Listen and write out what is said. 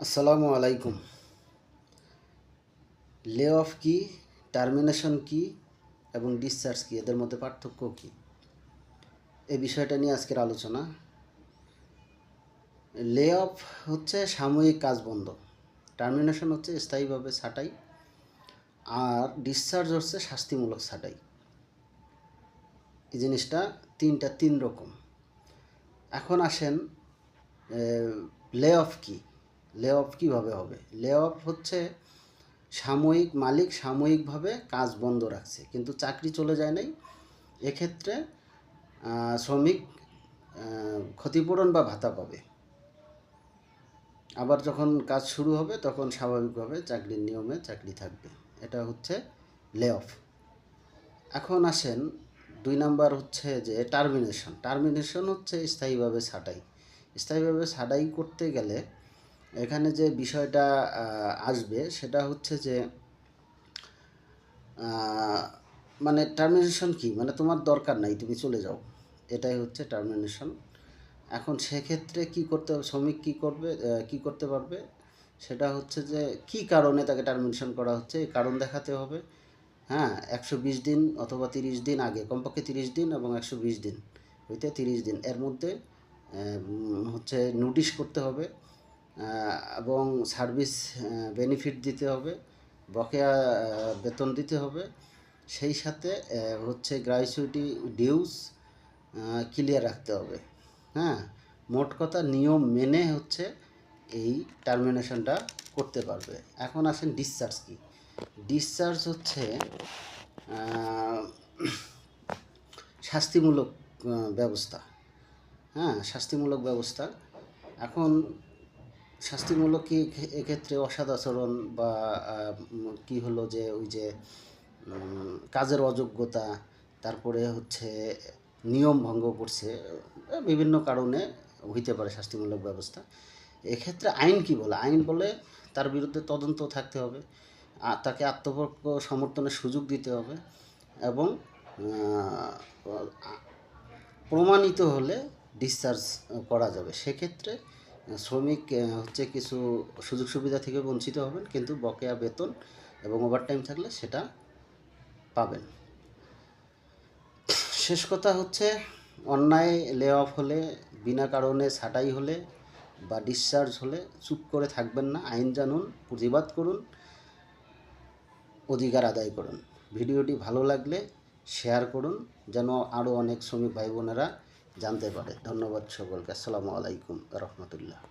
আসসালামু আলাইকুম। লে অফ কি, টার্মিনেশন কি এবং ডিসচার্জ কি, এদের মধ্যে পার্থক্য কি, এই বিষয়টা নিয়ে আজকের আলোচনা। লে অফ হচ্ছে সাময়িক কাজ বন্ধ, টার্মিনেশন হচ্ছে স্থায়ীভাবে ছাঁটাই, আর ডিসচার্জ হচ্ছে শাস্তিমূলক ছাঁটাই। এই জিনিসটা তিন রকম। এখন আসেন, লে অফ কি, লে অফ কীভাবে হবে? লে অফ হচ্ছে মালিক সাময়িকভাবে কাজ বন্ধ রাখছে, কিন্তু চাকরি চলে যায় নাই। এক্ষেত্রে শ্রমিক ক্ষতিপূরণ বা ভাতা পাবে। আবার যখন কাজ শুরু হবে তখন স্বাভাবিকভাবে চাকরির নিয়মে চাকরি থাকবে। এটা হচ্ছে লে অফ। এখন আসেন 2 নাম্বার হচ্ছে যে টার্মিনেশন। টার্মিনেশন হচ্ছে স্থায়ীভাবে ছাঁটাই। স্থায়ীভাবে ছাঁটাই করতে গেলে এখানে যে বিষয়টা আসবে সেটা হচ্ছে যে মানে টার্মিনেশন কি, মানে তোমার দরকার নাই, তুমি চলে যাও, এটাই হচ্ছে টার্মিনেশন। এখন সেক্ষেত্রে কী করতে হবে, শ্রমিক কী করতে পারবে, সেটা হচ্ছে যে কী কারণে তাকে টার্মিনেশন করা হচ্ছে এই কারণ দেখাতে হবে। হ্যাঁ, 120 দিন অথবা 30 দিন আগে, কমপক্ষে 30 দিন এবং 120 দিন হইতে 30 দিন এর মধ্যে হচ্ছে নোটিশ করতে হবে, এবং সার্ভিস বেনিফিট দিতে হবে, বকেয়া বেতন দিতে হবে, সেই সাথে হচ্ছে গ্র্যাচুইটি ডিউস ক্লিয়ার রাখতে হবে। হ্যাঁ, মোট কথা নিয়ম মেনে হচ্ছে এই টার্মিনেশনটা করতে পারবে। এখন আসেন ডিসচার্জ কি। ডিসচার্জ হচ্ছে শাস্তিমূলক ব্যবস্থা। হ্যাঁ, শাস্তিমূলক ব্যবস্থা। এখন শাস্তিমূলক কি, এক্ষেত্রে অসৎ আচরণ বা কি হলো যে ওই যে কাজের অযোগ্যতা, তারপরে হচ্ছে নিয়ম ভঙ্গ করছে, বিভিন্ন কারণে হইতে পারে শাস্তিমূলক ব্যবস্থা। এক্ষেত্রে আইন কি বলে? আইন বলে তার বিরুদ্ধে তদন্ত থাকতে হবে, তাকে আত্মপক্ষ সমর্থনের সুযোগ দিতে হবে, এবং প্রমাণিত হলে ডিসচার্জ করা যাবে। সেক্ষেত্রে শ্রমিক হচ্ছে কিছু সুযোগ সুবিধা থেকে বঞ্চিত হবেন, কিন্তু বকেয়া বেতন এবং ওভারটাইম থাকলে সেটা পাবেন। শেষ কথা হচ্ছে, অন্যায় লে অফ হলে, বিনা কারণে ছাঁটাই হলে বা ডিসচার্জ হলে চুপ করে থাকবেন না, আইন জানুন, প্রতিবাদ করুন, অধিকার আদায় করুন। ভিডিওটি ভালো লাগলে শেয়ার করুন, যেন আরও অনেক শ্রমিক ভাই বোনেরা জানতে পারে। ধন্যবাদ সকলকে। আসসালামু আলাইকুম রহমতুল্লাহ।